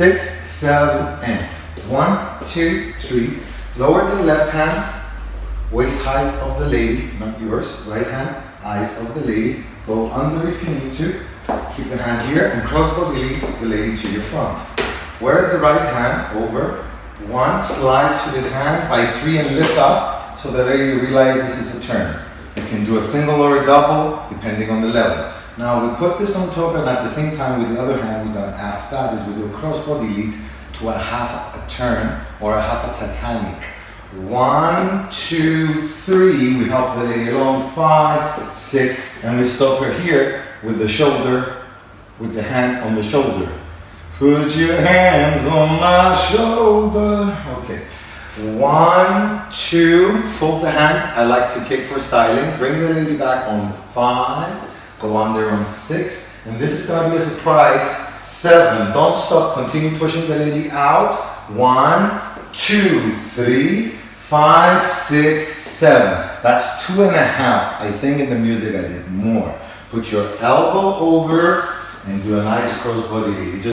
6, 7, and 1, 2, 3. Lower the left hand, waist height of the lady, not yours. Right hand, eyes of the lady. Go under if you need to. Keep the hand here and cross body lead the lady to your front. Wear the right hand over. 1, slide to the hand by 3 and lift up so that you realize this is a turn. You can do a single or a double depending on the level. Now we put this on top and at the same time with the other hand we're going to add that is we do a cross body lead to a half a turn or a half a Titanic. 1, 2, 3, we help the lady along, 5, 6, and we stop her here with the shoulder, with the hand on the shoulder. Put your hands on my shoulder. Okay. 1, 2, fold the hand. I like to kick for styling. Bring the lady back on 5, go under on 6, and this is going to be a surprise. 7, don't stop, continue pushing the lady out. 1, 2, 3, 5, 6, 7. That's 2.5. I think in the music I did more. Put your elbow over and do a nice cross body lead.